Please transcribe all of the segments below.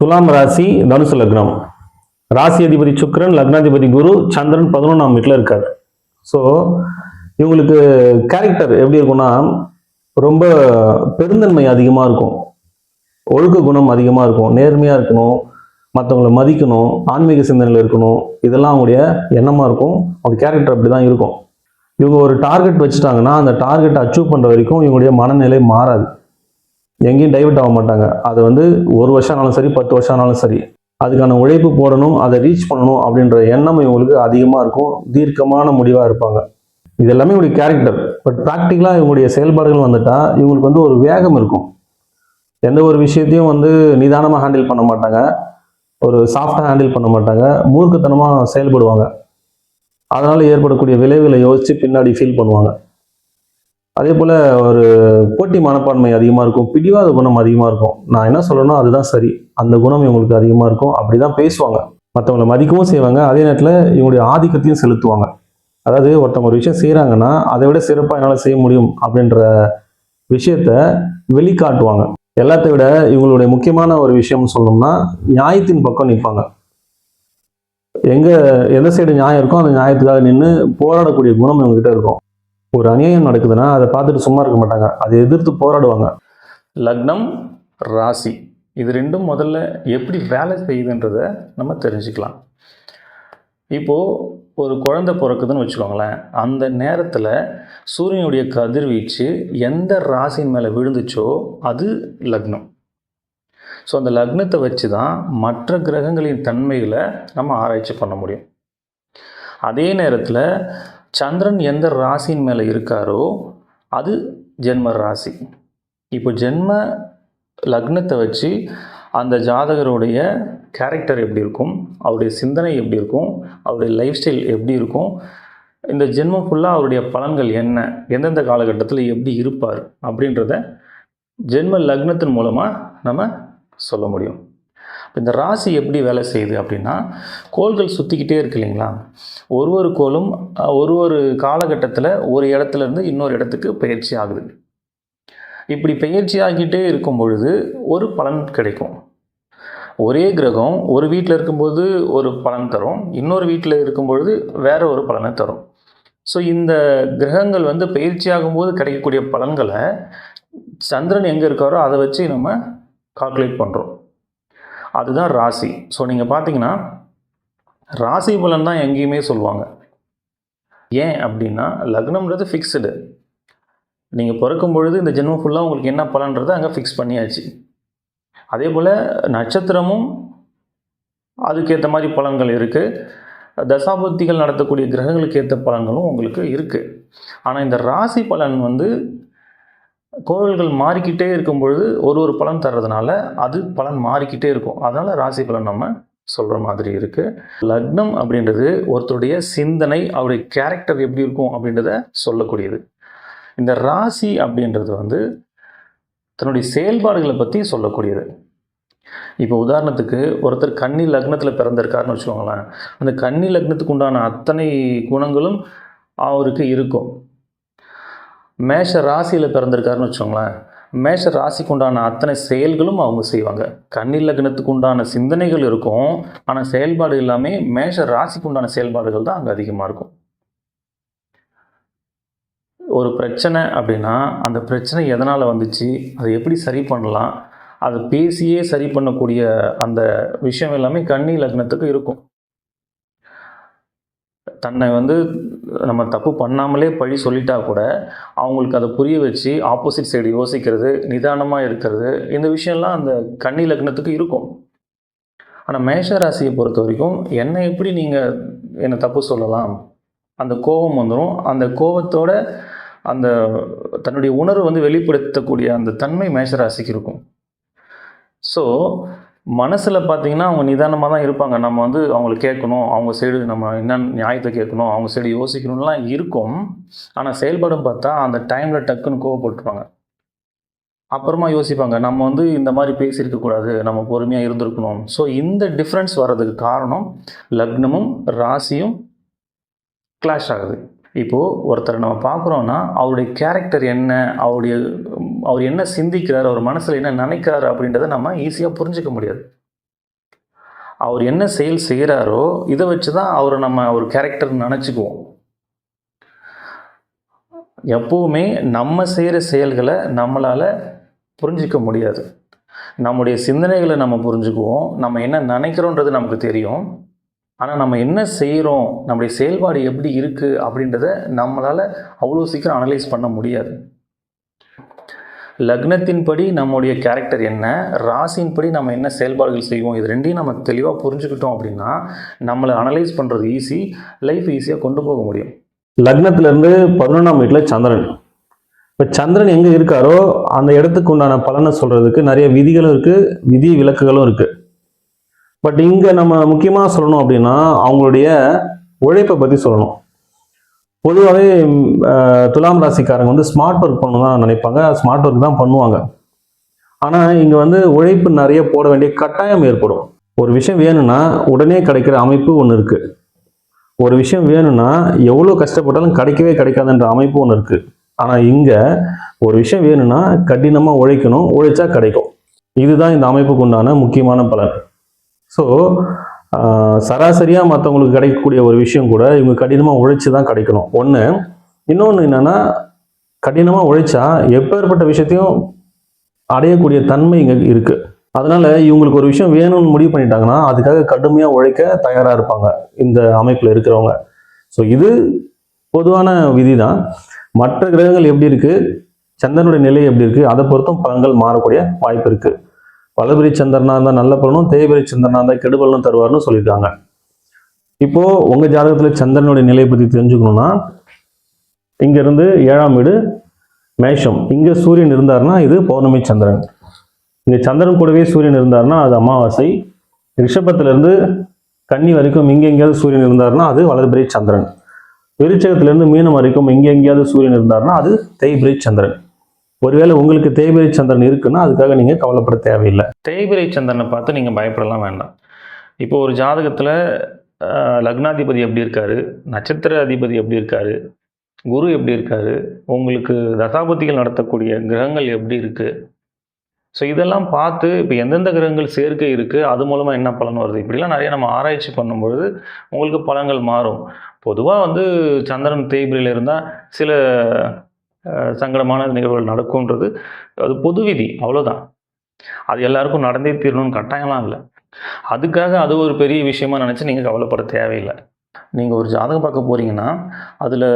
துலாம் ராசி, தனுசு லக்னம். ராசி அதிபதி சுக்கிரன், லக்னாதிபதி குரு, சந்திரன் 11ஆம் வீட்டில் இருக்காரு. ஸோ இவங்களுக்கு கேரக்டர் எப்படி இருக்கும்னா, ரொம்ப பெருந்தன்மை அதிகமாக இருக்கும், ஒழுக்க குணம் அதிகமாக இருக்கும், நேர்மையாக இருக்கணும், மற்றவங்களை மதிக்கணும், ஆன்மீக சிந்தனையில் இருக்கணும், இதெல்லாம் அவங்களுடைய எண்ணமாக இருக்கும். அவங்க கேரக்டர் அப்படி தான் இருக்கும். இவங்க ஒரு டார்கெட் வச்சுட்டாங்கன்னா அந்த டார்கெட்டை அச்சீவ் பண்ணுற வரைக்கும் இவங்களுடைய மனநிலை மாறாது, எங்கேயும் டைவர்ட் ஆக மாட்டாங்க. அது வந்து 1 வருஷம் ஆனாலும் சரி, 10 வருஷம் ஆனாலும் சரி, அதுக்கான உழைப்பு போடணும், அதை ரீச் பண்ணணும் அப்படின்ற எண்ணம் இவங்களுக்கு அதிகமாக இருக்கும். தீர்க்கமான முடிவாக இருப்பாங்க. இது எல்லாமே இவங்களுடைய கேரக்டர். பட் ப்ராக்டிக்கலாக இவங்களுடைய செயல்பாடுகள் வந்துட்டால் இவங்களுக்கு வந்து ஒரு வேகம் இருக்கும். எந்த ஒரு விஷயத்தையும் வந்து நிதானமாக ஹேண்டில் பண்ண மாட்டாங்க, ஒரு சாஃப்டாக ஹேண்டில் பண்ண மாட்டாங்க, மூர்க்கத்தனமாக செயல்படுவாங்க. அதனால் ஏற்படக்கூடிய விளைவுகளை யோசித்து பின்னாடி ஃபீல் பண்ணுவாங்க. அதே போல் ஒரு போட்டி மனப்பான்மை அதிகமாக இருக்கும், பிடிவாத குணம் அதிகமாக இருக்கும். நான் என்ன சொல்லணும் அதுதான் சரி, அந்த குணம் இவங்களுக்கு அதிகமாக இருக்கும். அப்படி தான் பேசுவாங்க, மற்றவங்களை மதிக்கவும் செய்வாங்க, அதே நேரத்தில் இவங்களுடைய ஆதிக்கத்தையும் செலுத்துவாங்க. அதாவது ஒருத்தவங்க ஒரு விஷயம் செய்கிறாங்கன்னா அதை விட சிறப்பாக என்னால் செய்ய முடியும் அப்படின்ற விஷயத்த வெளிக்காட்டுவாங்க. எல்லாத்த விட இவங்களுடைய முக்கியமான ஒரு விஷயம்னு சொல்லணும்னா, நியாயத்தின் பக்கம் நிற்பாங்க. எந்த சைடு நியாயம் இருக்கோ அந்த நியாயத்துக்காக நின்று போராடக்கூடிய குணம் இவங்ககிட்ட இருக்கும். ஒரு அநியாயம் நடக்குதுன்னா அதை பார்த்துட்டு சும்மா இருக்க மாட்டாங்க, அதை எதிர்த்து போராடுவாங்க. லக்னம், ராசி இது ரெண்டும் முதல்ல எப்படி வேலை செய்யுதுன்றதை நம்ம தெரிஞ்சுக்கலாம். இப்போது ஒரு குழந்தை பிறக்குதுன்னு வச்சுக்கோங்களேன், அந்த நேரத்தில் சூரியனுடைய கதிர்வீச்சு எந்த ராசியின் மேலே விழுந்துச்சோ அது லக்னம். ஸோ அந்த லக்னத்தை வச்சு தான் மற்ற கிரகங்களின் தன்மைகளை நம்ம ஆராய்ச்சி பண்ண முடியும். அதே நேரத்தில் சந்திரன் எந்த ராசியின் மேலே இருக்காரோ அது ஜென்ம ராசி. இப்போ ஜென்ம லக்னத்தை வச்சு அந்த ஜாதகருடைய கேரக்டர் எப்படி இருக்கும், அவருடைய சிந்தனை எப்படி இருக்கும், அவருடைய லைஃப் ஸ்டைல் எப்படி இருக்கும், இந்த ஜென்மம் ஃபுல்லாக அவருடைய பலன்கள் என்ன, எந்தெந்த காலகட்டத்தில் எப்படி இருப்பார் அப்படின்றத ஜென்ம லக்னத்தின் மூலமாக நம்ம சொல்ல முடியும். இந்த ராசி எப்படி வேலை செய்யுது அப்படின்னா, கோள்கள் சுற்றிக்கிட்டே இருக்கு இல்லைங்களா, ஒரு கோளும் ஒரு காலகட்டத்தில் ஒரு இடத்துலேருந்து இன்னொரு இடத்துக்கு பயிற்சி ஆகுது. இப்படி பயிற்சி ஆகிட்டே இருக்கும் பொழுது ஒரு பலன் கிடைக்கும். ஒரே கிரகம் ஒரு வீட்டில் இருக்கும்போது ஒரு பலன் தரும், இன்னொரு வீட்டில் இருக்கும்பொழுது வேற ஒரு பலனை தரும். ஸோ இந்த கிரகங்கள் வந்து பயிற்சி ஆகும்போது கிடைக்கக்கூடிய பலன்களை சந்திரன் எங்கே இருக்காரோ அதை வச்சு நம்ம கால்குலேட் பண்ணுறோம். அதுதான் ராசி. ஸோ நீங்கள் பார்த்தீங்கன்னா ராசி பலன் தான் எங்கேயுமே சொல்லுவாங்க. ஏன் அப்படின்னா லக்னம்ன்றது ஃபிக்ஸ்டு. நீங்கள் பிறக்கும் பொழுது இந்த ஜென்மம் ஃபுல்லாக உங்களுக்கு என்ன பலன்றதை அங்கே ஃபிக்ஸ் பண்ணியாச்சு. அதே போல் நட்சத்திரமும் அதுக்கேற்ற மாதிரி பலன்கள் இருக்குது, தசாபுத்திகள் நடத்தக்கூடிய கிரகங்களுக்கு ஏற்ற பலன்களும் உங்களுக்கு இருக்குது. ஆனால் இந்த ராசி பலன் வந்து கோள்கள் மாறிக்கிட்டே இருக்கும் பொழுது ஒரு பலன் தர்றதுனால அது பலன் மாறிக்கிட்டே இருக்கும். அதனால் ராசி பலன் நம்ம சொல்கிற மாதிரி இருக்குது. லக்னம் அப்படின்றது ஒருத்தருடைய சிந்தனை, அவருடைய கேரக்டர் எப்படி இருக்கும் அப்படின்றத சொல்லக்கூடியது. இந்த ராசி அப்படின்றது வந்து தன்னுடைய செயல்பாடுகளை பற்றி சொல்லக்கூடியது. இப்போ உதாரணத்துக்கு ஒருத்தர் கன்னி லக்னத்தில் பிறந்திருக்காருன்னு வச்சுக்கோங்களேன், அந்த கன்னி லக்னத்துக்கு உண்டான அத்தனை குணங்களும் அவருக்கு இருக்கும். மேஷ ராசியில் பிறந்திருக்காருன்னு வச்சுக்கோங்களேன், மேஷ ராசிக்கு உண்டான அத்தனை செயல்களும் அவங்க செய்வாங்க. கன்னி லக்னத்துக்கு உண்டான சிந்தனைகள் இருக்கும், ஆனால் செயல்பாடு எல்லாமே மேஷ ராசிக்கு உண்டான செயல்பாடுகள் தான் அங்கே அதிகமாக இருக்கும். ஒரு பிரச்சனை அப்படின்னா அந்த பிரச்சனை எதனால் வந்துச்சு, அதை எப்படி சரி பண்ணலாம், அதை பேசியே சரி பண்ணக்கூடிய அந்த விஷயம் எல்லாமே கன்னி லக்னத்துக்கு இருக்கும். தன்னை வந்து நம்ம தப்பு பண்ணாமலே பழி சொல்லிட்டா கூட அவங்களுக்கு அதை புரிய வச்சு ஆப்போசிட் சைடு யோசிக்கிறது, நிதானமாக இருக்கிறது, இந்த விஷயம்லாம் அந்த கன்னி லக்னத்துக்கு இருக்கும். ஆனால் மேஷ ராசியை பொறுத்த வரைக்கும் என்னை எப்படி நீங்கள் என்னை தப்பு சொல்லலாம், அந்த கோபம் வந்துடும். அந்த கோபத்தோட அந்த தன்னுடைய உணர்வு வந்து வெளிப்படுத்தக்கூடிய அந்த தன்மை மேஷராசிக்கு இருக்கும். ஸோ மனசில் பார்த்திங்கன்னா அவங்க நிதானமாக தான் இருப்பாங்க. நம்ம வந்து அவங்கள கேட்கணும், அவங்க சைடு நம்ம என்ன நியாயத்தை கேட்கணும், அவங்க சைடு யோசிக்கணும்லாம் இருக்கும். ஆனால் செயல்படும் பார்த்தா அந்த டைமில் டக்குன்னு கோவப்பட்டுருவாங்க. அப்புறமா யோசிப்பாங்க, நம்ம வந்து இந்த மாதிரி பேசியிருக்கக்கூடாது, நம்ம பொறுமையாக இருந்திருக்கணும். ஸோ இந்த டிஃப்ரென்ஸ் வர்றதுக்கு காரணம் லக்னமும் ராசியும் கிளாஷ் ஆகுது. இப்போது ஒருத்தரை நம்ம பார்க்குறோன்னா அவருடைய கேரக்டர் என்ன, அவர் என்ன சிந்திக்கிறார், அவர் மனசில் என்ன நினைக்கிறாரு அப்படின்றத நம்ம ஈஸியாக புரிஞ்சிக்க முடியாது. அவர் என்ன செயல் செய்கிறாரோ இதை வச்சு தான் அவரை நம்ம ஒரு கேரக்டர் நினச்சிக்குவோம். எப்போவுமே நம்ம செய்கிற செயல்களை நம்மளால் புரிஞ்சிக்க முடியாது. நம்முடைய சிந்தனைகளை நம்ம புரிஞ்சுக்குவோம், நம்ம என்ன நினைக்கிறோன்றது நமக்கு தெரியும். ஆனால் நம்ம என்ன செய்கிறோம், நம்முடைய செயல்பாடு எப்படி இருக்குது அப்படின்றத நம்மளால் அவ்வளோ சீக்கிரம் அனலைஸ் பண்ண முடியாது. லக்னத்தின்படி நம்முடைய கேரக்டர் என்ன, ராசியின்படி நம்ம என்ன செயல்பாடுகள் செய்வோம், இது ரெண்டையும் நம்ம தெளிவாக புரிஞ்சுக்கிட்டோம் அப்படின்னா நம்மளை அனலைஸ் பண்ணுறது ஈஸி, லைஃப் ஈஸியாக கொண்டு போக முடியும். லக்னத்திலேருந்து 11ஆம் வீட்டில் சந்திரன். இப்போ சந்திரன் எங்கே இருக்காரோ அந்த இடத்துக்கு உண்டான பலனை சொல்கிறதுக்கு நிறைய விதிகளும் இருக்குது, விதி விலக்குகளும் இருக்குது. பட் இங்கே நம்ம முக்கியமாக சொல்லணும் அப்படின்னா அவங்களுடைய உழைப்பை பற்றி சொல்லணும். பொதுவாகவே துலாம் ராசிக்காரங்க வந்து ஸ்மார்ட் ஒர்க் பண்ணணும் தான் நினைப்பாங்க, ஸ்மார்ட் ஒர்க் தான் பண்ணுவாங்க. ஆனால் இங்கே வந்து உழைப்பு நிறைய போட வேண்டிய கட்டாயம் ஏற்படும். ஒரு விஷயம் வேணும்னா உடனே கிடைக்கிற அமைப்பு ஒன்று இருக்குது. ஒரு விஷயம் வேணும்னா எவ்வளோ கஷ்டப்பட்டாலும் கிடைக்கவே கிடைக்காதுன்ற அமைப்பு ஒன்று இருக்குது. ஆனால் இங்கே ஒரு விஷயம் வேணும்னா கடினமாக உழைக்கணும், உழைச்சா கிடைக்கும். இதுதான் இந்த அமைப்புக்கு உண்டான முக்கியமான பலன். ஸோ சராசரியாக மற்றவங்களுக்கு கிடைக்கக்கூடிய ஒரு விஷயம் கூட இவங்க கடினமாக உழைச்சி தான் கிடைக்கணும் ஒன்று. இன்னொன்று என்னென்னா, கடினமாக உழைச்சா எப்பேற்பட்ட விஷயத்தையும் அடையக்கூடிய தன்மை இங்கே இருக்குது. அதனால் இவங்களுக்கு ஒரு விஷயம் வேணும்னு முடிவு பண்ணிட்டாங்கன்னா அதுக்காக கடுமையாக உழைக்க தயாராக இருப்பாங்க இந்த அமைப்பில் இருக்கிறவங்க. ஸோ இது பொதுவான விதி தான். மற்ற கிரகங்கள் எப்படி இருக்குது, சந்திரனுடைய நிலை எப்படி இருக்குது, அதை பொறுத்தும் பலன்கள் மாறக்கூடிய வாய்ப்பு இருக்குது. வளபிரி சந்திரனா இருந்தால் நல்ல பலனும், தேய்பிரி சந்திரனா இருந்தால் கெடுபலனும் தருவார்னு சொல்லியிருக்காங்க. இப்போ உங்க ஜாதகத்தில் சந்திரனுடைய நிலையை பற்றி தெரிஞ்சுக்கணும்னா இங்கிருந்து 7ஆம் வீடு மேஷம், இங்கே சூரியன் இருந்தார்னா இது பௌர்ணமி சந்திரன். இங்கே சந்திரன் கூடவே சூரியன் இருந்தார்னா அது அமாவாசை. ரிஷபத்திலிருந்து கன்னி வரைக்கும் இங்கே எங்கேயாவது சூரியன் இருந்தார்னா அது வளர்பிறை சந்திரன். விருச்சகத்திலிருந்து மீனம் வரைக்கும் இங்கே எங்கேயாவது சூரியன் இருந்தார்னா அது தேய்பிறை சந்திரன். ஒருவேளை உங்களுக்கு தேய்பிறை சந்திரன் இருக்குன்னா அதுக்காக நீங்கள் கவலைப்பட தேவையில்லை. தேய்பிறை சந்திரனை பார்த்து நீங்கள் பயப்படலாம் வேண்டாம். இப்போ ஒரு ஜாதகத்தில் லக்னாதிபதி எப்படி இருக்காரு, நட்சத்திர அதிபதி எப்படி இருக்காரு, குரு எப்படி இருக்காரு, உங்களுக்கு தசாபதிகள் நடத்தக்கூடிய கிரகங்கள் எப்படி இருக்குது, ஸோ இதெல்லாம் பார்த்து இப்போ எந்தெந்த கிரகங்கள் சேர்க்கை இருக்குது, அது மூலமாக என்ன பலன் வருது, இப்படிலாம் நிறைய நம்ம ஆராய்ச்சி பண்ணும்பொழுது உங்களுக்கு பலன்கள் மாறும். பொதுவாக வந்து சந்திரன் தேய்பிரையில் இருந்தால் சில சங்கடமான நிகழ்வுகள் நடக்கும்ன்றது அது பொது விதி, அவ்வளோதான். அது எல்லாருக்கும் நடந்தே தீரணும்னு கட்டாயம்லாம் இல்லை. அதுக்காக அது ஒரு பெரிய விஷயமா நினச்சி நீங்கள் கவலைப்பட தேவையில்லை. நீங்கள் ஒரு ஜாதகம் பார்க்க போகிறீங்கன்னா அதில்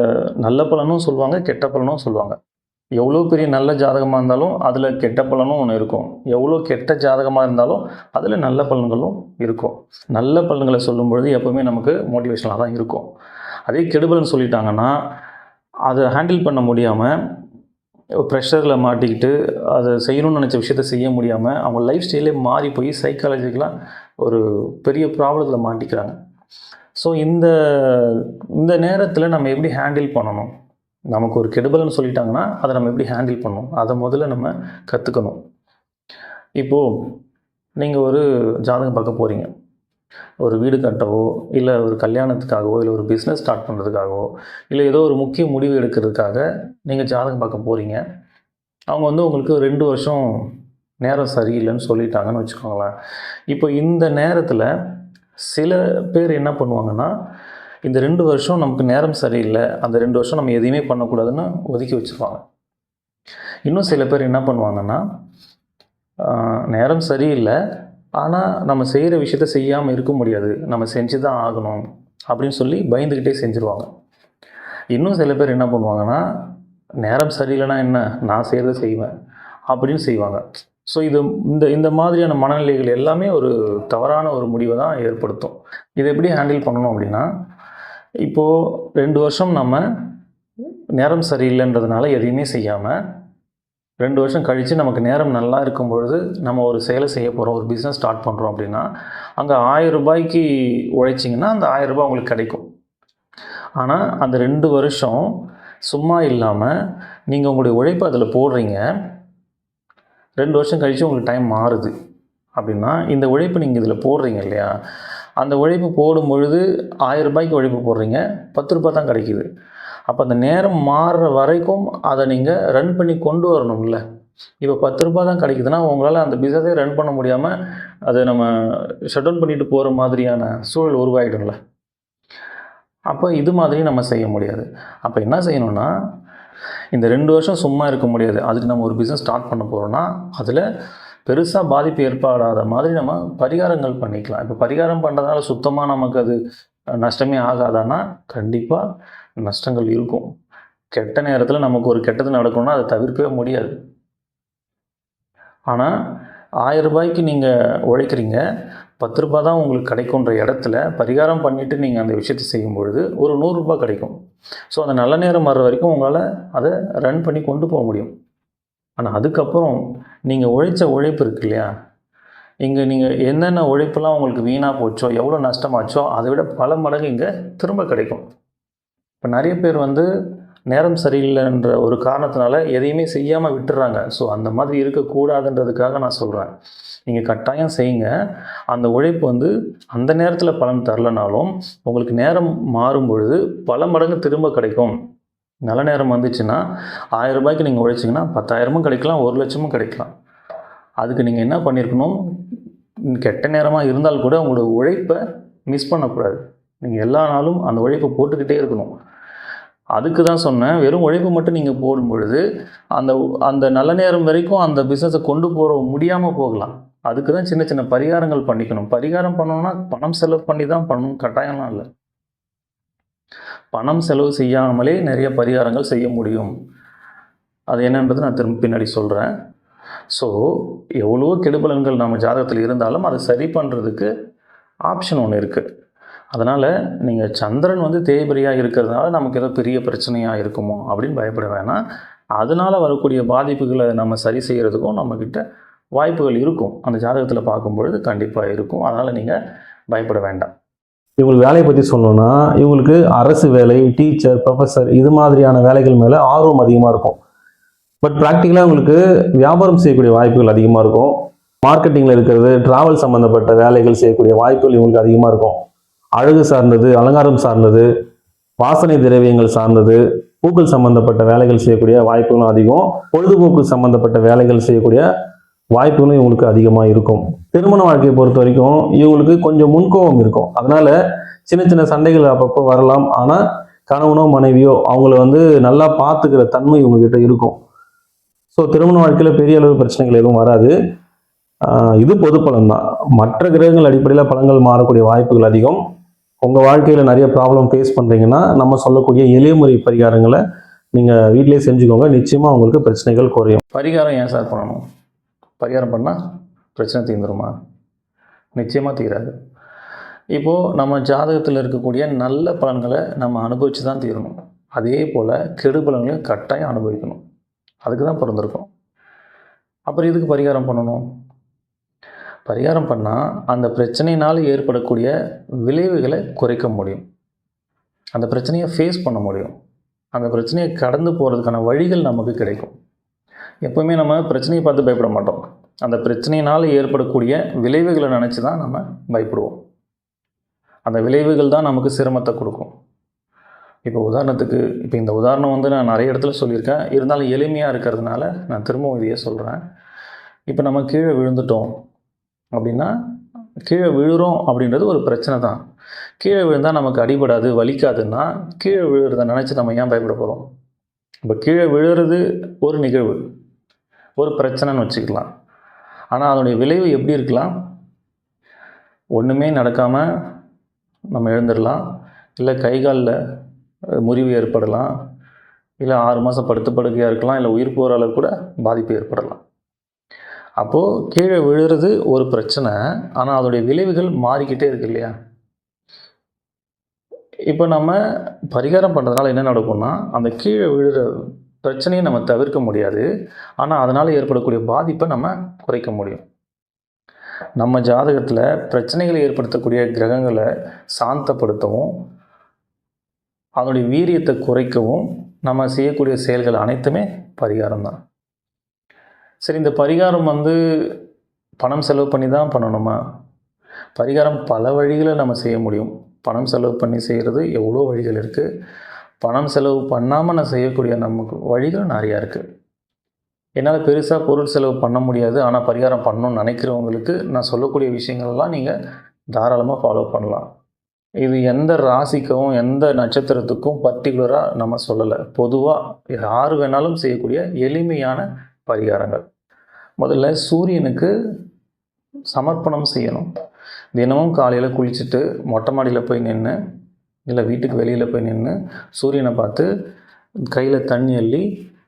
நல்ல பலனும் சொல்லுவாங்க, கெட்ட பலனும் சொல்லுவாங்க. எவ்வளோ பெரிய நல்ல ஜாதகமாக இருந்தாலும் அதில் கெட்ட பலனும் ஒன்று இருக்கும், எவ்வளோ கெட்ட ஜாதகமாக இருந்தாலும் அதில் நல்ல பலன்களும் இருக்கும். நல்ல பலன்களை சொல்லும்பொழுது எப்போவுமே நமக்கு மோட்டிவேஷனாக தான் இருக்கும். அதே கெடுபலன் சொல்லிட்டாங்கன்னா அதை ஹேண்டில் பண்ண முடியாமல் ப்ரெஷரில் மாட்டிக்கிட்டு அதை செய்யணும்னு நினச்ச விஷயத்த செய்ய முடியாமல் அவங்க லைஃப் ஸ்டைலே மாறி போய் சைக்காலஜிக்கலாக ஒரு பெரிய ப்ராப்ளத்தில் மாட்டிக்கிறாங்க. ஸோ இந்த நேரத்தில் நம்ம எப்படி ஹேண்டில் பண்ணணும், நமக்கு ஒரு கெடுபலன்னு சொல்லிட்டாங்கன்னா அதை நம்ம எப்படி ஹேண்டில் பண்ணணும், அதை முதல்ல நம்ம கற்றுக்கணும். இப்போது நீங்கள் ஒரு ஜாதகம் பார்க்க போகிறீங்க, ஒரு வீடு கட்டவோ இல்லை ஒரு கல்யாணத்துக்காகவோ இல்லை ஒரு பிஸ்னஸ் ஸ்டார்ட் பண்ணுறதுக்காகவோ இல்லை ஏதோ ஒரு முக்கிய முடிவு எடுக்கிறதுக்காக நீங்கள் ஜாதகம் பார்க்க போகிறீங்க. அவங்க வந்து உங்களுக்கு 2 வருஷம் நேரம் சரியில்லைன்னு சொல்லிட்டாங்கன்னு வச்சுக்கோங்களேன். இப்போ இந்த நேரத்தில் சில பேர் என்ன பண்ணுவாங்கன்னா, இந்த 2 வருஷம் நமக்கு நேரம் சரியில்லை, அந்த 2 வருஷம் நம்ம எதையுமே பண்ணக்கூடாதுன்னு ஒதுக்கி வச்சுருவாங்க. இன்னும் சில பேர் என்ன பண்ணுவாங்கன்னா, நேரம் சரியில்லை ஆனால் நம்ம செய்கிற விஷயத்த செய்யாமல் இருக்க முடியாது, நம்ம செஞ்சு தான் ஆகணும் அப்படின்னு சொல்லி பயந்துக்கிட்டே செஞ்சுருவாங்க. இன்னும் சில பேர் என்ன பண்ணுவாங்கன்னா, நேரம் சரியில்லைன்னா என்ன, நான் செய்கிறத செய்வேன் அப்படின்னு செய்வாங்க. ஸோ இந்த மாதிரியான மனநிலைகள் எல்லாமே ஒரு தவறான ஒரு முடிவை தான் ஏற்படுத்தும். இதை எப்படி ஹேண்டில் பண்ணணும் அப்படின்னா, இப்போது 2 வருஷம் நம்ம நேரம் சரியில்லைன்றதுனால எதையுமே செய்யாமல் 2 வருஷம் கழித்து நமக்கு நேரம் நல்லா இருக்கும் பொழுது நம்ம ஒரு செயலை செய்ய போகிறோம், ஒரு பிஸ்னஸ் ஸ்டார்ட் பண்ணுறோம் அப்படின்னா அங்கே 1000 ரூபாய்க்கு உழைச்சிங்கன்னா அந்த 1000 ரூபாய் உங்களுக்கு கிடைக்கும். ஆனால் அந்த 2 வருஷம் சும்மா இல்லாமல் நீங்கள் உங்களுடைய உழைப்பை அதில் போடுறீங்க, 2 வருஷம் கழித்து உங்களுக்கு டைம் மாறுது அப்படின்னா இந்த உழைப்பு நீங்கள் இதில் போடுறீங்க இல்லையா, அந்த உழைப்பு போடும் பொழுது 1000 ரூபாய்க்கு உழைப்பு போடுறீங்க, 10 ரூபாய் தான் கிடைக்கிது. அப்போ அந்த நேரம் மாறுற வரைக்கும் அதை நீங்கள் ரன் பண்ணி கொண்டு வரணும்ல. இப்போ 10 ரூபாய் தான் கிடைக்குதுன்னா உங்களால் அந்த பிஸ்னஸே ரன் பண்ண முடியாமல் அதை நம்ம ஷட் டவுன் பண்ணிட்டு போகிற மாதிரியான சூழல் உருவாகிடும்ல. அப்போ இது மாதிரி நம்ம செய்ய முடியாது. அப்போ என்ன செய்யணும்னா, இந்த 2 வருஷம் சும்மா இருக்க முடியாது. அதுக்கு நம்ம ஒரு பிஸ்னஸ் ஸ்டார்ட் பண்ண போகிறோம்னா அதில் பெருசாக பாதிப்பு ஏற்படாத மாதிரி நம்ம பரிகாரங்கள் பண்ணிக்கலாம். இப்போ பரிகாரம் பண்ணுறதுனால சுத்தமாக நமக்கு அது நஷ்டமே ஆகாதான்னா கண்டிப்பாக நஷ்டங்கள் இருக்கும். கெட்ட நேரத்தில் நமக்கு ஒரு கெட்டது நடக்கணும்னா அதை தவிர்க்கவே முடியாது. ஆனால் 1000 ரூபாய்க்கு நீங்கள் உழைக்கிறீங்க, 10 ரூபாய் தான் உங்களுக்கு கிடைக்குன்ற இடத்துல பரிகாரம் பண்ணிவிட்டு நீங்கள் அந்த விஷயத்தை செய்யும் பொழுது ஒரு 100 ரூபாய் கிடைக்கும். ஸோ அந்த நல்ல நேரம் வர்ற வரைக்கும் உங்களால் அதை ரன் பண்ணி கொண்டு போக முடியும். ஆனால் அதுக்கப்புறம் நீங்கள் உழைச்ச உழைப்பு இருக்கு இல்லையா, இங்கே நீங்கள் என்னென்ன உழைப்பெல்லாம் உங்களுக்கு வீணாக போச்சோ, எவ்வளோ நஷ்டமாச்சோ அதை விட பல மடங்கு இங்கே திரும்ப கிடைக்கும். இப்போ நிறைய பேர் நேரம் சரியில்லைன்ற ஒரு காரணத்தினால எதையுமே செய்யாமல் விட்டுறாங்க. ஸோ அந்த மாதிரி இருக்கக்கூடாதுன்றதுக்காக நான் சொல்கிறேன், நீங்கள் கட்டாயம் செய்யுங்க. அந்த உழைப்பு அந்த நேரத்தில் பலன் தரலனாலும் உங்களுக்கு நேரம் மாறும் பொழுது பல மடங்கு திரும்ப கிடைக்கும். நல்ல நேரம் வந்துச்சுன்னா 1000 ரூபாய்க்கு நீங்கள் உழைச்சிங்கன்னா 10,000 கிடைக்கலாம், 1 லட்சமும் கிடைக்கலாம். அதுக்கு நீங்கள் என்ன பண்ணியிருக்கணும், கெட்ட நேரமாக இருந்தால் கூட உங்களோட உழைப்பை மிஸ் பண்ணக்கூடாது. நீங்கள் எல்லா நாளும் அந்த உழைப்பை போட்டுக்கிட்டே இருக்கணும். அதுக்கு தான் சொன்னேன், வெறும் உழைப்பு மட்டும் நீங்கள் போடும் பொழுது அந்த நல்ல நேரம் வரைக்கும் அந்த பிஸ்னஸை கொண்டு போக முடியாமல் போகலாம். அதுக்கு தான் சின்ன சின்ன பரிகாரங்கள் பண்ணிக்கணும். பரிகாரம் பண்ணணும்னா பணம் செலவு பண்ணி தான் பண்ணணும், கட்டாயம்லாம் இல்லை. பணம் செலவு செய்யாமலே நிறைய பரிகாரங்கள் செய்ய முடியும். அது என்னன்றது நான் திரும்ப பின்னாடி சொல்கிறேன். ஸோ எவ்வளோ கெடுபலன்கள் நம்ம ஜாதகத்தில் இருந்தாலும் அதை சரி பண்ணுறதுக்கு ஆப்ஷன் ஒன்று இருக்குது. அதனால் நீங்கள் சந்திரன் தேய்பிரியாக இருக்கிறதுனால நமக்கு ஏதோ பெரிய பிரச்சனையாக இருக்குமோ அப்படின்னு பயப்பட வேணாம். அதனால் வரக்கூடிய பாதிப்புகளை நம்ம சரி செய்கிறதுக்கும் நம்மக்கிட்ட வாய்ப்புகள் இருக்கும். அந்த ஜாதகத்தில் பார்க்கும்பொழுது கண்டிப்பாக இருக்கும். அதனால் நீங்கள் பயப்பட வேண்டாம். இவங்களுக்கு வேலையை பற்றி சொல்லணும்னா, இவங்களுக்கு அரசு வேலை, டீச்சர், ப்ரொஃபஸர் இது மாதிரியான வேலைகள் மேலே ஆர்வம் அதிகமாக இருக்கும். பட் ப்ராக்டிக்கலாக உங்களுக்கு வியாபாரம் செய்யக்கூடிய வாய்ப்புகள் அதிகமாக இருக்கும். மார்க்கெட்டிங்கில் இருக்கிறது, ட்ராவல் சம்மந்தப்பட்ட வேலைகள் செய்யக்கூடிய வாய்ப்புகள் இவங்களுக்கு அதிகமாக இருக்கும். அழகு சார்ந்தது, அலங்காரம் சார்ந்தது, வாசனை திரவியங்கள் சார்ந்தது, பூக்கள் சம்மந்தப்பட்ட வேலைகள் செய்யக்கூடிய வாய்ப்புகளும் அதிகம். பொழுதுபோக்கு சம்மந்தப்பட்ட வேலைகள் செய்யக்கூடிய வாய்ப்புகளும் இவங்களுக்கு அதிகமாக இருக்கும். திருமண வாழ்க்கையை பொறுத்த வரைக்கும் இவங்களுக்கு கொஞ்சம் முன்கோபம் இருக்கும். அதனால சின்ன சின்ன சண்டைகள் அப்பப்போ வரலாம். ஆனால் கணவனோ மனைவியோ அவங்கள நல்லா பார்த்துக்கிற தன்மை இவங்ககிட்ட இருக்கும். ஸோ திருமண வாழ்க்கையில் பெரிய அளவு பிரச்சனைகள் எதுவும் வராது. இது பொது பலன் தான். மற்ற கிரகங்கள் அடிப்படையில் பலன்கள் மாறக்கூடிய வாய்ப்புகள் அதிகம். உங்கள் வாழ்க்கையில் நிறைய ப்ராப்ளம் ஃபேஸ் பண்ணுறீங்கன்னா நம்ம சொல்லக்கூடிய எளிய முறை பரிகாரங்களை நீங்கள் வீட்டிலேயே செஞ்சுக்கோங்க. நிச்சயமாக உங்களுக்கு பிரச்சனைகள் குறையும். பரிகாரம் ஏன் சார் பண்ணணும்? பரிகாரம் பண்ணால் பிரச்சனை தீர்ந்துருமா? நிச்சயமாக தீராது. இப்போது நம்ம ஜாதகத்தில் இருக்கக்கூடிய நல்ல பலன்களை நம்ம அனுபவித்து தான் தீரணும். அதே போல் கெடு பலன்களையும் கட்டாயம் அனுபவிக்கணும். அதுக்கு தான் பிறந்திருக்கோம். அப்புறம் இதுக்கு பரிகாரம் பண்ணணும். பரிகாரம் பண்ணால் அந்த பிரச்சனையினால் ஏற்படக்கூடிய விளைவுகளை குறைக்க முடியும். அந்த பிரச்சனையை ஃபேஸ் பண்ண முடியும். அந்த பிரச்சனையை கடந்து போகிறதுக்கான வழிகள் நமக்கு கிடைக்கும். எப்போவுமே நம்ம பிரச்சனையை பார்த்து பயப்பட மாட்டோம். அந்த பிரச்சனையினால் ஏற்படக்கூடிய விளைவுகளை நினச்சி தான் நம்ம பயப்படுவோம். அந்த விளைவுகள் தான் நமக்கு சிரமத்தை கொடுக்கும். இப்போ உதாரணத்துக்கு, இப்போ இந்த உதாரணம் நான் நிறைய இடத்துல சொல்லியிருக்கேன். இருந்தாலும் எளிமையாக இருக்கிறதுனால நான் திரும்பவும் இதையே சொல்கிறேன். இப்போ நம்ம கீழே விழுந்துட்டோம் அப்படின்னா, கீழே விழுறோம் அப்படின்றது ஒரு பிரச்சனை தான். கீழே விழுந்தால் நமக்கு அடிபடாது, வலிக்காதுன்னா கீழே விழுறதை நினச்சி நம்ம ஏன் பயப்பட போகிறோம்? இப்போ கீழே விழுறது ஒரு நிகழ்வு, ஒரு பிரச்சனைன்னு வச்சுக்கலாம். ஆனால் அதனுடைய விளைவு எப்படி இருக்கலாம்? ஒன்றுமே நடக்காமல் நம்ம எழுந்துடலாம், இல்லை கை காலில் முறிவு ஏற்படலாம், இல்லை 6 மாதம் படுத்து படுக்கையாக இருக்கலாம், இல்லை உயிர் போகிற அளவு கூட பாதிப்பு ஏற்படலாம். அப்போது கீழே விழுறது ஒரு பிரச்சனை, ஆனால் அதோடைய விளைவுகள் மாறிக்கிட்டே இருக்கு இல்லையா? இப்போ நம்ம பரிகாரம் பண்ணுறதுனால என்ன நடக்கும்னா, அந்த கீழே விழுற பிரச்சனையை நம்ம தவிர்க்க முடியாது. ஆனால் அதனால் ஏற்படக்கூடிய பாதிப்பை நம்ம குறைக்க முடியும். நம்ம ஜாதகத்தில் பிரச்சனைகளை ஏற்படுத்தக்கூடிய கிரகங்களை சாந்தப்படுத்தவும், அதனுடைய வீரியத்தை குறைக்கவும் நம்ம செய்யக்கூடிய செயல்கள் அனைத்துமே பரிகாரம் தான். சரி, இந்த பரிகாரம் பணம் செலவு பண்ணி தான் பண்ணணுமா? பரிகாரம் பல வழிகளை நம்ம செய்ய முடியும். பணம் செலவு பண்ணி செய்கிறது எவ்வளோ வழிகள் இருக்குது. பணம் செலவு பண்ணாமல் நான் செய்யக்கூடிய நமக்கு வழிகள் நிறையா இருக்குது. என்னால் பெருசாக பொருள் செலவு பண்ண முடியாது, ஆனால் பரிகாரம் பண்ணணும்னு நினைக்கிறவங்களுக்கு நான் சொல்லக்கூடிய விஷயங்கள்லாம் நீங்கள் தாராளமாக ஃபாலோ பண்ணலாம். இது எந்த ராசிக்கும் எந்த நட்சத்திரத்துக்கும் பர்டிகுலராக நம்ம சொல்லலை. பொதுவாக யார் வேணாலும் செய்யக்கூடிய எளிமையான பரிகாரங்கள். முதல்ல சூரியனுக்கு சமர்ப்பணம் செய்யணும். தினமும் காலையில் குளிச்சுட்டு மொட்டை மாடியில் போய் நின்று, இல்லை வீட்டுக்கு வெளியில் போய் நின்று சூரியனை பார்த்து கையில் தண்ணி அள்ளி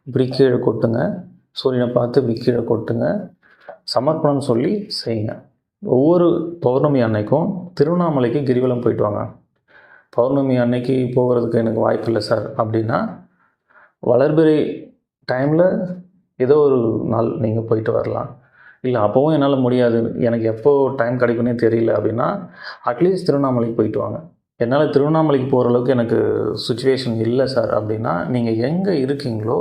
இப்படி கீழே கொட்டுங்க. சூரியனை பார்த்து இப்படி கீழே கொட்டுங்க. சமர்ப்பணம் சொல்லி செய்யுங்க. ஒவ்வொரு பௌர்ணமி அன்னைக்கும் திருவண்ணாமலைக்கு கிரிவலம் போயிட்டு வாங்க. பௌர்ணமி அன்னைக்கு போகிறதுக்கு எனக்கு வாய்ப்பு இல்லை சார் அப்படின்னா, வளர்பிறை டைமில் ஏதோ ஒரு நாள் நீங்கள் போயிட்டு வரலாம். இல்லை அப்போவும் என்னால் முடியாது, எனக்கு எப்போ டைம் கிடைக்குன்னே தெரியல அப்படின்னா, அட்லீஸ்ட் திருவண்ணாமலைக்கு போயிட்டு வாங்க. என்னால் திருவண்ணாமலைக்கு போகிற அளவுக்கு எனக்கு சுச்சுவேஷன் இல்லை சார் அப்படின்னா, நீங்கள் எங்கே இருக்கீங்களோ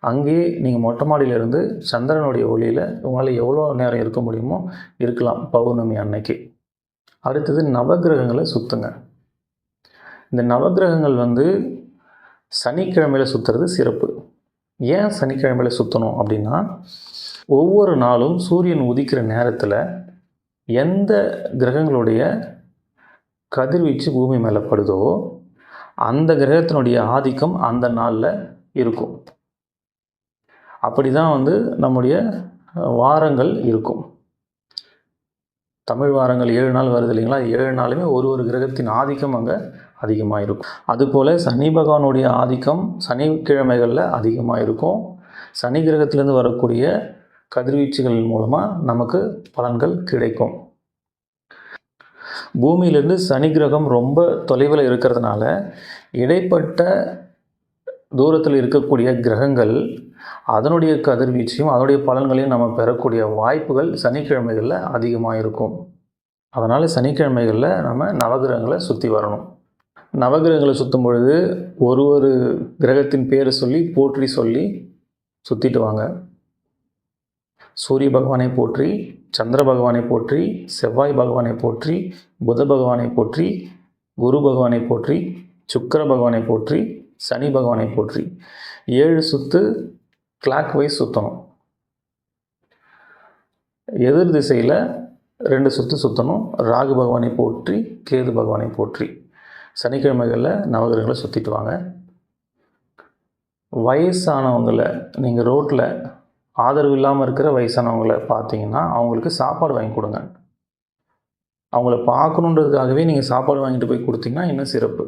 அங்கேயே நீங்கள் மொட்டை மாடியிலேருந்து சந்திரனுடைய ஒளியில் உங்களால் எவ்வளோ நேரம் இருக்க முடியுமோ இருக்கலாம் பௌர்ணமி அன்னைக்கு. அடுத்தது நவகிரகங்களை சுற்றுங்க. இந்த நவகிரகங்கள் சனிக்கிழமையில் சுற்றுறது சிறப்பு. ஏன் சனிக்கிழமையில் சுற்றணும் அப்படின்னா, ஒவ்வொரு நாளும் சூரியன் உதிக்கிற நேரத்தில் எந்த கிரகங்களுடைய கதிர்வீச்சு பூமி மேலே படுதோ அந்த கிரகத்தினுடைய ஆதிக்கம் அந்த நாளில் இருக்கும். அப்படி தான் நம்முடைய வாரங்கள் இருக்கும். தமிழ் வாரங்கள் 7 நாள் வருது இல்லைங்களா? 7 நாளுமே ஒரு கிரகத்தின் ஆதிக்கம் அங்கே அதிகமாக இருக்கும். அதுபோல் சனி பகவானுடைய ஆதிக்கம் சனிக்கிழமைகளில் அதிகமாக இருக்கும். சனி கிரகத்திலேருந்து வரக்கூடிய கதிர்வீச்சுகள் மூலமாக நமக்கு பலன்கள் கிடைக்கும். பூமியிலேருந்து சனி கிரகம் ரொம்ப தொலைவில் இருக்கிறதுனால இடைப்பட்ட தூரத்தில் இருக்கக்கூடிய கிரகங்கள் அதனுடைய கதிர்வீச்சையும் அதனுடைய பலன்களையும் நம்ம பெறக்கூடிய வாய்ப்புகள் சனிக்கிழமைகளில் அதிகமாக இருக்கும். அதனால் சனிக்கிழமைகளில் நம்ம நவகிரகங்களை சுற்றி வரணும். நவகிரகங்களை சுற்றும் பொழுது ஒரு கிரகத்தின் பேரை சொல்லி போற்றி சொல்லி சுற்றிட்டு வாங்க. சூரிய பகவானை போற்றி, சந்திர பகவானை போற்றி, செவ்வாய் பகவானை போற்றி, புத பகவானை போற்றி, குரு பகவானை போற்றி, சுக்கிர பகவானை போற்றி, சனி பகவானை போற்றி 7 சுற்று கிளாக் வைஸ் சுற்றணும். எதிர் திசையில் 2 சுற்று சுற்றணும். ராகு பகவானை போற்றி, கேது பகவானை போற்றி. சனிக்கிழமைகளில் நவகிரகங்களை சுற்றிட்டு வாங்க. வயசானவங்களை நீங்கள் ரோட்டில் ஆதரவு இல்லாமல் இருக்கிற வயசானவங்களை பார்த்தீங்கன்னா அவங்களுக்கு சாப்பாடு வாங்கி கொடுங்க. அவங்கள பார்க்கணுன்றதுக்காகவே நீங்கள் சாப்பாடு வாங்கிட்டு போய் கொடுத்தீங்கன்னா இன்னும் சிறப்பு.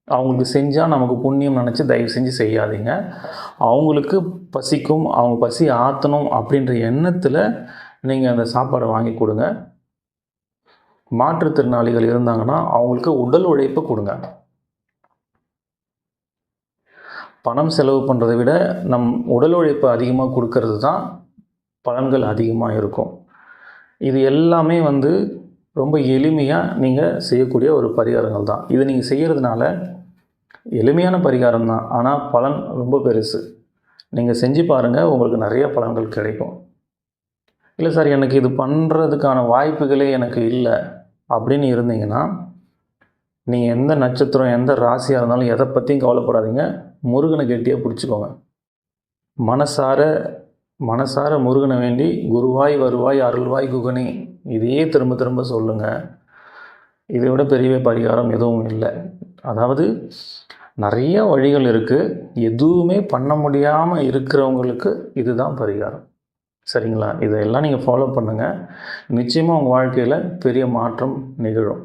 அவங்களுக்கு செஞ்சால் நமக்கு புண்ணியம் நினச்சி தயவு செஞ்சு செய்யாதீங்க. அவங்களுக்கு பசிக்கும், அவங்க பசி ஆற்றணும் அப்படின்ற எண்ணத்தில் நீங்கள் அந்த சாப்பாடை வாங்கி கொடுங்க. மாற்றுத்திறனாளிகள் இருந்தாங்கன்னா அவங்களுக்கு உடல் உழைப்பை கொடுங்க. பணம் செலவு பண்ணுறதை விட நம் உடல் உழைப்பு அதிகமாக கொடுக்கறது தான் பலன்கள் அதிகமாக இருக்கும். இது எல்லாமே ரொம்ப எளிமையாக நீங்கள் செய்யக்கூடிய ஒரு பரிகாரங்கள் தான். இது நீங்கள் செய்கிறதுனால எளிமையான பரிகாரம் தான், ஆனால் பலன் ரொம்ப பெருசு. நீங்கள் செஞ்சு பாருங்கள், உங்களுக்கு நிறைய பலன்கள் கிடைக்கும். இல்லை சார் எனக்கு இது பண்ணுறதுக்கான வாய்ப்புகளே எனக்கு இல்லை அப்படின்னு இருந்தீங்கன்னா, நீங்கள் எந்த நட்சத்திரம் எந்த ராசியாக இருந்தாலும் எதை பற்றியும் கவலைப்படாதீங்க. முருகனை கெட்டியாக பிடிச்சிக்கோங்க. மனசார முருகனை வேண்டி குருவாய் வருவாய் அருள்வாய் குகனே இதையே திரும்ப திரும்ப சொல்லுங்கள். இதை விட பெரிய பரிகாரம் எதுவும் இல்லை. அதாவது நிறைய வழிகள் இருக்குது. எதுவுமே பண்ண முடியாமல் இருக்கிறவங்களுக்கு இதுதான் பரிகாரம். சரிங்களா? இதையெல்லாம் நீங்கள் ஃபாலோ பண்ணுங்கள். நிச்சயமாக உங்கள் வாழ்க்கையில் பெரிய மாற்றம் நிகழும்.